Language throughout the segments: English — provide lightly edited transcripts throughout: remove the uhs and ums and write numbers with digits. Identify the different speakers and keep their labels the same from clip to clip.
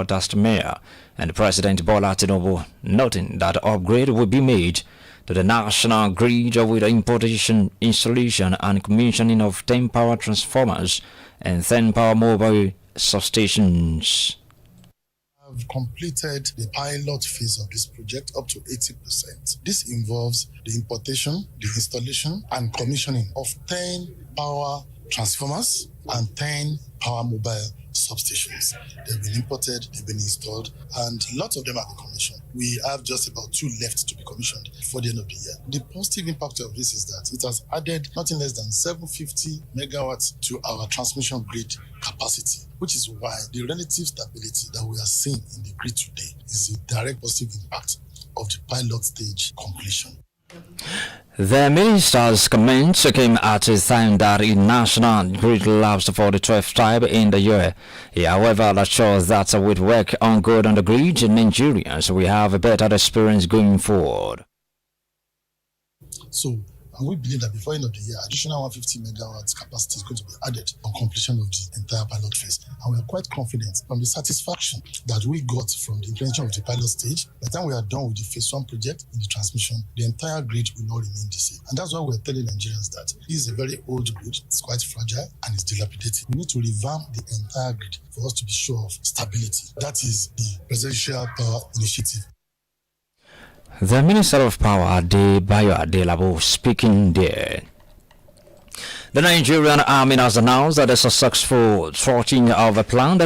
Speaker 1: Dust Mayor and President Bola Tinubu, noting that upgrade will be made to the national grid with the importation, installation and commissioning of 10 power transformers and 10 power mobile substations.
Speaker 2: Have completed the pilot phase of this project up to 80%. This involves the importation, the installation and commissioning of 10 power transformers and 10 power mobile substations. They've been imported, they've been installed, and lots of them have been commissioned. We have just about 2 left to be commissioned before the end of the year. The positive impact of this is that it has added nothing less than 750 megawatts to our transmission grid capacity, which is why the relative stability that we are seeing in the grid today is a direct positive impact of the pilot stage completion.
Speaker 1: The minister's comments came at a time that the national grid lapsed for the 12th time in the year. He, however, assures that with work on good on the grid, Nigerians will have a better experience going forward.
Speaker 2: So, we believe that before the end of the year, additional 150 megawatts capacity is going to be added on completion of the entire pilot phase. And we are quite confident from the satisfaction that we got from the implementation of the pilot stage. By the time we are done with the phase 1 project in the transmission, the entire grid will not remain the same. And that's why we're telling Nigerians that this is a very old grid, it's quite fragile and it's dilapidated. We need to revamp the entire grid for us to be sure of stability. That is the Presidential Power Initiative.
Speaker 1: The Minister of Power, Adebayo Adelabo, speaking there. The Nigerian Army has announced that a successful thwarting of a planned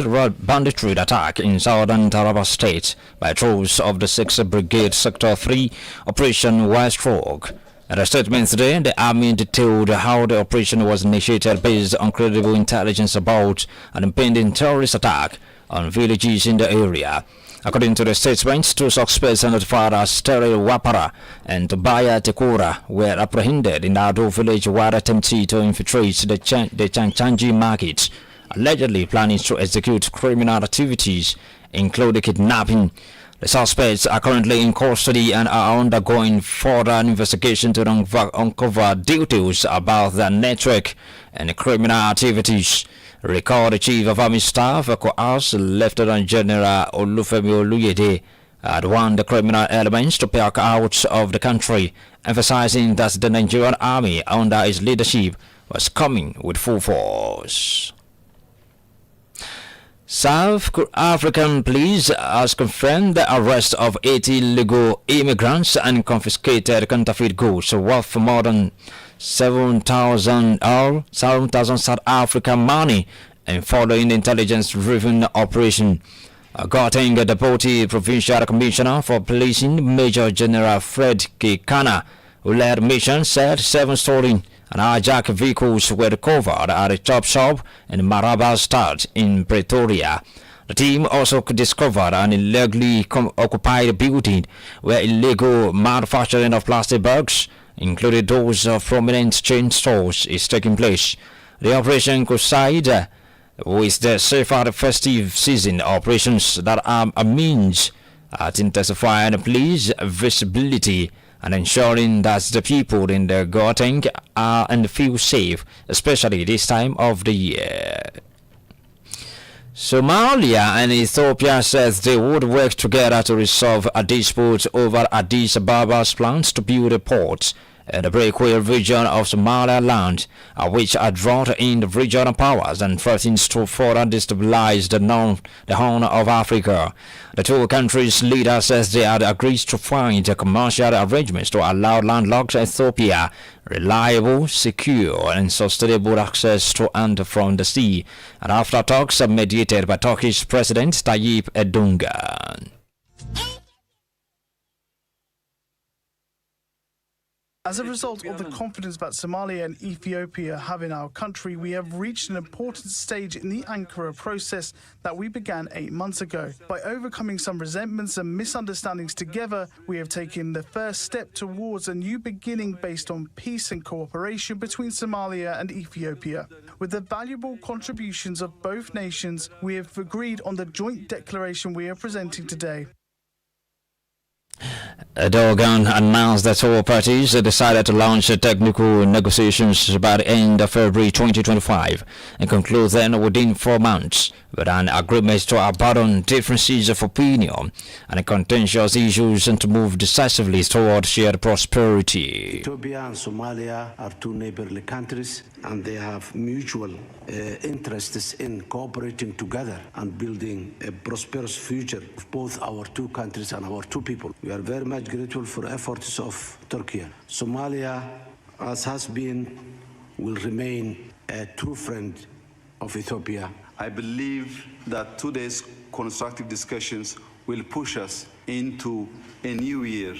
Speaker 1: banditry attack in southern Taraba State by troops of the 6th Brigade Sector 3 Operation West Fork. In a statement today, the Army detailed how the operation was initiated based on credible intelligence about an impending terrorist attack on villages in the area. According to the statement, 2 suspects identified as Terry Wapara and Tobaya Tekura were apprehended in Ado village while attempting to infiltrate the Chanchangi market, allegedly planning to execute criminal activities, including kidnapping. The suspects are currently in custody and are undergoing further investigation to uncover details about their network and criminal activities. Record the Chief of Army Staff, Coas Lieutenant General Olufemi Oluyede, had warned the criminal elements to back out of the country, emphasizing that the Nigerian Army under his leadership was coming with full force. South African police has confirmed the arrest of 80 illegal immigrants and confiscated counterfeit goods worth more than 7,000 South African money, and following the intelligence-driven operation. Gauteng Deputy Provincial Commissioner for Policing, Major General Fred Kekana, who led mission, said 7 stolen and hijacked vehicles were recovered at a chop shop in Maraba Stad in Pretoria. The team also discovered an illegally occupied building where illegal manufacturing of plastic bags, including those of prominent chain stores, is taking place. The operation coincides with the safer festive season operations that are a means at intensifying police visibility and ensuring that the people in the Gauteng are and feel safe, especially this time of the year. Somalia and Ethiopia says they would work together to resolve a dispute over Addis Ababa's plans to build a port in the breakaway region of Somaliland, which are drawn in the regional powers and threatens to further destabilize the Horn of Africa. The 2 countries' leaders says they had agreed to find commercial arrangements to allow landlocked Ethiopia reliable, secure, and sustainable access to and from the sea, and after talks mediated by Turkish President Tayyip Erdogan.
Speaker 3: As a result of the confidence that Somalia and Ethiopia have in our country, we have reached an important stage in the Ankara process that we began 8 months ago. By overcoming some resentments and misunderstandings together, we have taken the first step towards a new beginning based on peace and cooperation between Somalia and Ethiopia. With the valuable contributions of both nations, we have agreed on the joint declaration we are presenting today.
Speaker 1: Erdogan announced that all parties decided to launch technical negotiations by the end of February 2025 and conclude them within 4 months with an agreement to abandon differences of opinion and contentious issues and to move decisively toward shared prosperity.
Speaker 4: Ethiopia and Somalia are two neighborly countries, and they have mutual interests in cooperating together and building a prosperous future of both our two countries and our two people. We are very much grateful for efforts of Turkey. Somalia, as has been, will remain a true friend of Ethiopia.
Speaker 5: I believe that today's constructive discussions will push us into a new year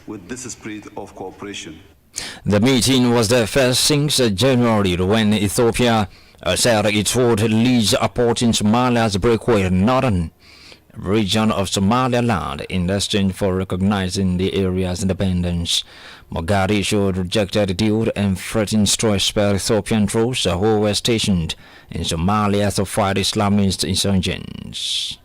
Speaker 5: with this spirit of cooperation.
Speaker 1: The meeting was the first since January when Ethiopia said it would lease a port in Somalia's breakaway northern region of Somaliland in exchange for recognizing the area's independence. Mogadishu rejected the deal and threatened to expel Ethiopian troops who were stationed in Somalia to fight Islamist insurgents.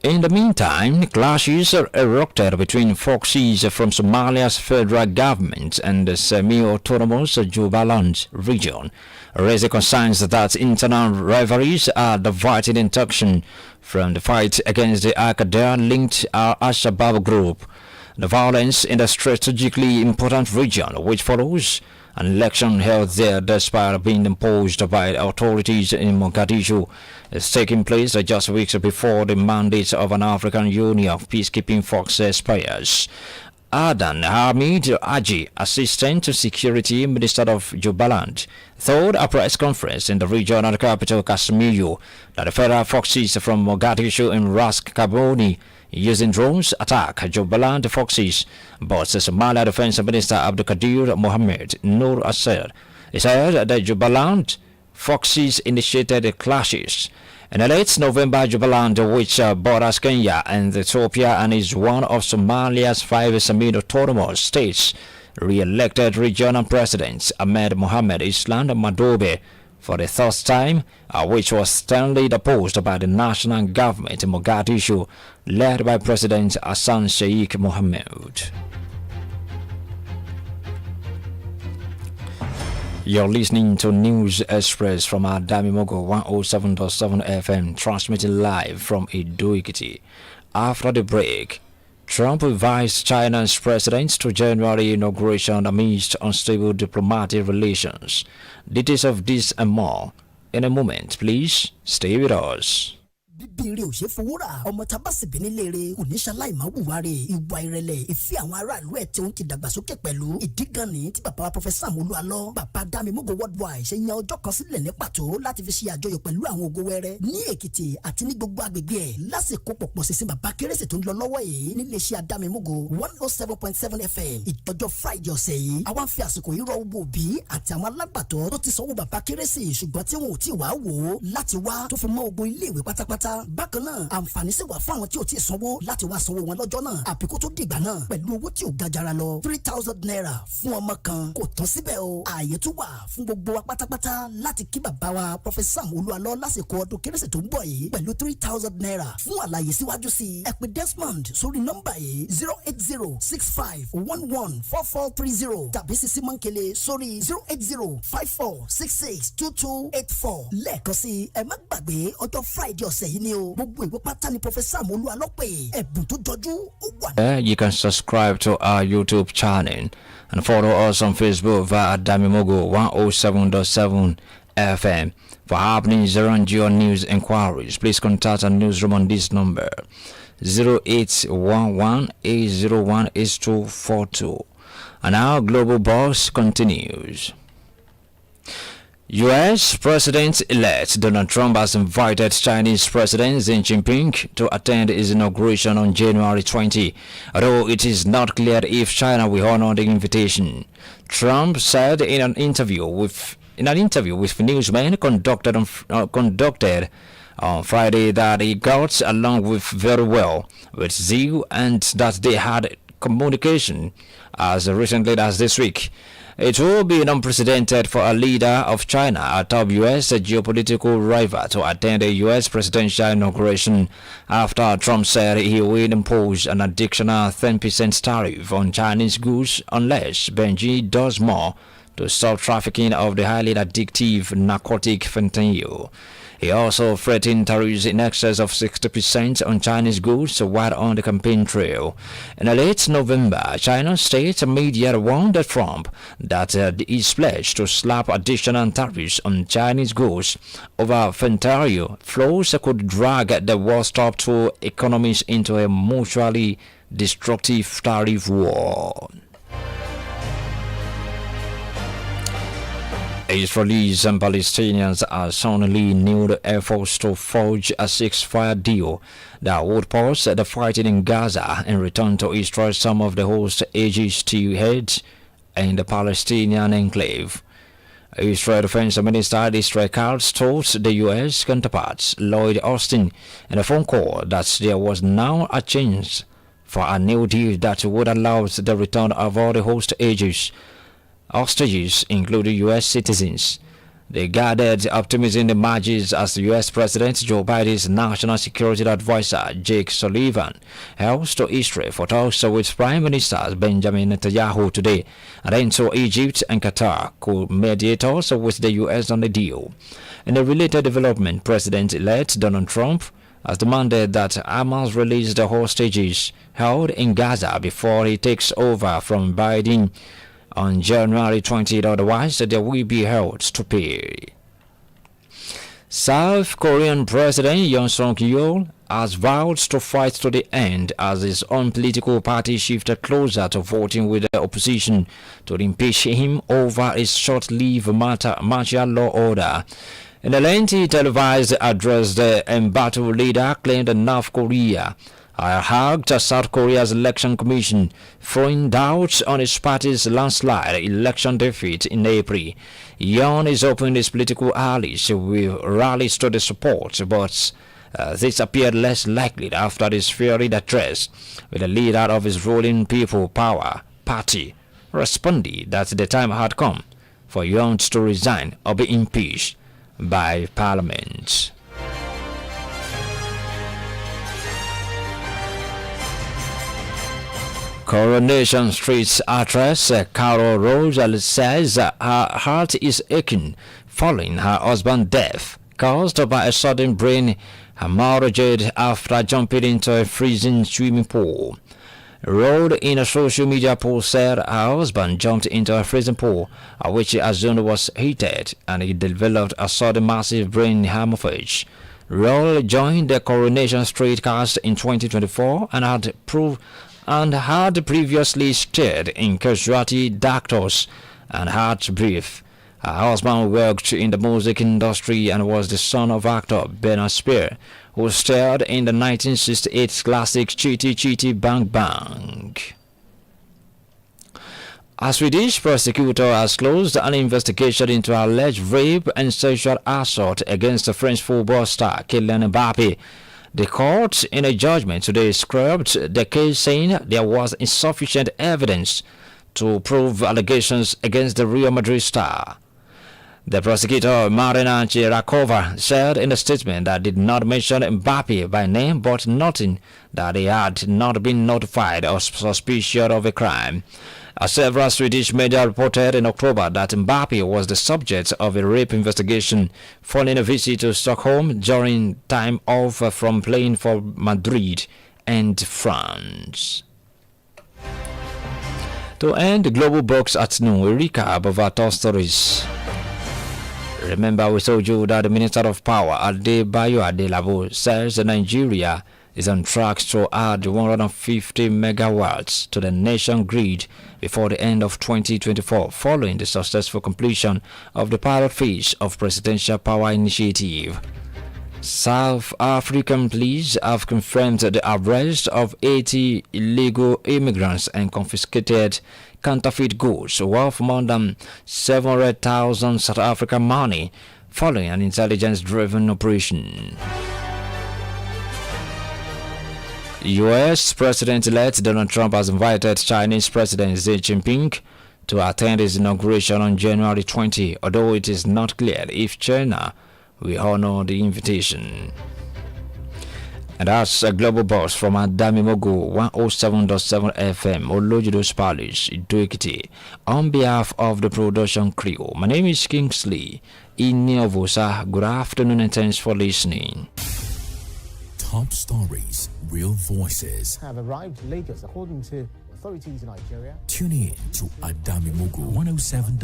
Speaker 1: In the meantime, clashes erupted between forces from Somalia's federal government and the semi-autonomous Jubaland region, raising concerns that internal rivalries are diverting attention from the fight against the Al-Qaeda-linked Al-Shabaab group. The violence in the strategically important region, which follows an election held there despite being imposed by authorities in Mogadishu, is taking place just weeks before the mandate of an African Union of peacekeeping force expires. Adan Hamid Aji, Assistant Security Minister of Jubaland, told a press conference in the regional capital Kasmiyyu that the federal forces from Mogadishu and Ras Kaboni using drones attack Jubaland forces, but the Somalia Defense Minister Abdulkadir Mohammed Nur said that the Jubaland forces initiated the clashes. In late November, Jubaland, which borders Kenya and Ethiopia and is one of Somalia's 5 semi-autonomous states, re-elected regional president Ahmed Mohamed Islam Madobe for the third time, which was sternly opposed by the national government in Mogadishu, led by President Hassan Sheikh Mohamud. You're listening to News Express from Adamimogo 107.7 FM, transmitting live from Ido-Ekiti. After the break, Trump advised China's president to January inauguration amidst unstable diplomatic relations. Details of this and more in a moment. Please stay with us.
Speaker 6: bíbí ò ṣe fowó rà ọmọ tabasibí nílé rẹ̀ kò ní ṣaláì máa wùwá rẹ̀ ìwà ìrẹ̀lẹ̀ ìfẹ́ àwọn aráàlú ẹ̀ tí ó ń ti dàgbàsókè pẹ̀lú ìdí gan ni tí bàbá wa Professor Olúalọ bàbá Adamimogo worldwide ṣe yan ọjọ́ kan sílẹ̀ ní pàtó láti fi ṣe àjọyọ̀ pẹ̀lú àwọn ògo wẹrẹ ní Èkìtì àti ní gbogbo agbègbè ẹ̀ lásìkò pọ̀pọ̀ sísìn bàbá kérésì tó ń lọ lọ́wọ́ yìí nílé iṣẹ́ Adamimogo 107.7 FM ìtọ́jọ́ Friday ọ̀sẹ̀ yìí àwa ń fi àsìkò yìí rọ gbogbo òbí àti àwọn alágbàtọ́ tó ti sanwó bàbá kérésì ṣùgbọ́n tí wọn ò tí ì wá wò ó láti wá tó fi mọ́ ogun iléèwé pátápátá bákan náà àǹfààní sì wà fún àwọn tí ò tí ì sanwó láti wá sanwó wọn lọ́jọ́ náà àbíkó tó dìgbà náà pẹ̀lú owó tí ò ga jara lọ 3,000 naira fún ọmọ kan kò tán síbẹ̀ o ààyè tún wà fún gbogbo wa pátápátá láti kí bàbá wa Professor Olúalọ lásìkò ọdún kérésì tó ń bọ̀ yìí pẹ̀lú 3,000 naira fún àlàyé síwájú sí ẹ pè Desmond sórí nọ́mbà yìí 08065114430 tàbí Sisi Mọ́ńkele sórí 08054662284 lẹ́ẹ̀kan sí ẹ má gbàgbé ọjọ́ Friday ọ̀sẹ̀ yìí ni o gbogbo ìwé pátá ni Professor Olúalọ pé ẹ̀bùn tó jọjú ó wà.
Speaker 1: You can subscribe to our YouTube channel and follow us on Facebook via Adamimogo 107.7 FM. For happenings around your news inquiries, please contact our newsroom on this number 0811-801-8242. And our global boss continues. U.S. President-elect Donald Trump has invited Chinese President Xi Jinping to attend his inauguration on January 20, although it is not clear if China will honor the invitation. Trump said in an interview with newsmen conducted on Friday that he got along very well with Xi and that they had communication as recently as this week. It will be unprecedented for a leader of China, a top U.S. geopolitical rival, to attend a U.S. presidential inauguration after Trump said he will impose an additional 10% tariff on Chinese goods unless Beijing does more to stop trafficking of the highly addictive narcotic fentanyl. He also threatened tariffs in excess of 60% on Chinese goods while on the campaign trail. In late November, China's state media warned Trump that his pledge to slap additional tariffs on Chinese goods over fentanyl flows could drag the world's top two economies into a mutually destructive tariff war. Israelis and Palestinians are soundly renewed efforts to forge a ceasefire deal that would pause the fighting in Gaza and return to Israel some of the hostages still held in the Palestinian enclave. Israel Defense Minister Israel Katz told the U.S. counterparts Lloyd Austin in a phone call that there was now a chance for a new deal that would allow the return of all the hostages, including U.S. citizens. They gathered optimism emerges as the U.S. President Joe Biden's National Security Advisor Jake Sullivan heads to Israel for talks with Prime Minister Benjamin Netanyahu today, and then to Egypt and Qatar, co-mediators with the U.S. on the deal. In a related development, President-elect Donald Trump has demanded that Hamas release the hostages held in Gaza before he takes over from Biden on January 20th, otherwise they will be held to pay. South Korean President Yoon Suk-yeol has vowed to fight to the end as his own political party shifted closer to voting with the opposition to impeach him over his short-lived martial law order. In a lengthy televised address, the embattled leader claimed that North Korea hugged South Korea's election commission, throwing doubts on his party's landslide election defeat in April. Yoon is hoping his political allies will rally to the support, but this appeared less likely after his fiery address, with the leader of his ruling People Power party responding that the time had come for Yoon to resign or be impeached by Parliament. Coronation Street's actress Carol Rose says her heart is aching following her husband's death, caused by a sudden brain hemorrhage after jumping into a freezing swimming pool. Rose in a social media post said her husband jumped into a freezing pool, which he assumed was heated, and he developed a sudden massive brain hemorrhage. Rose joined the Coronation Street cast in 2024 and had previously starred in Casualty, Doctors, and Heartbreak. Her husband worked in the music industry and was the son of actor Bernard Spear, who starred in the 1968 classic Chitty Chitty Bang Bang. A Swedish prosecutor has closed an investigation into alleged rape and sexual assault against the French football star Kylian Mbappe. The court, in a judgment today, scrubbed the case, saying there was insufficient evidence to prove allegations against the Real Madrid star. The prosecutor, Marina Chirakova, said in a statement that did not mention Mbappe by name, but noting that he had not been notified or suspicious of a crime. Several Swedish media reported in October that Mbappe was the subject of a rape investigation following a visit to Stockholm during time off from playing for Madrid and France. To end the global box at noon, a recap of our top stories. Remember, we told you that the Minister of Power, Adamimogo, says that Nigeria is on track to add 150 megawatts to the nation grid before the end of 2024, following the successful completion of the pilot phase of Presidential Power Initiative. South African police have confirmed the arrest of 80 illegal immigrants and confiscated counterfeit goods worth more than 700,000 South African money following an intelligence-driven operation. U.S. President-elect Donald Trump has invited Chinese President Xi Jinping to attend his inauguration on January 20, although it is not clear if China will honor the invitation. And that's a global boss from Adamimogo 107.7 FM, Olojudo's Palace, Idoekiti. On behalf of the production crew, my name is Kingsley Iniovosa. Good afternoon and thanks for listening.
Speaker 7: Top stories, real voices.
Speaker 8: Have arrived in Lagos, according to authorities in Nigeria.
Speaker 7: Tune in to Adamimogo 107.7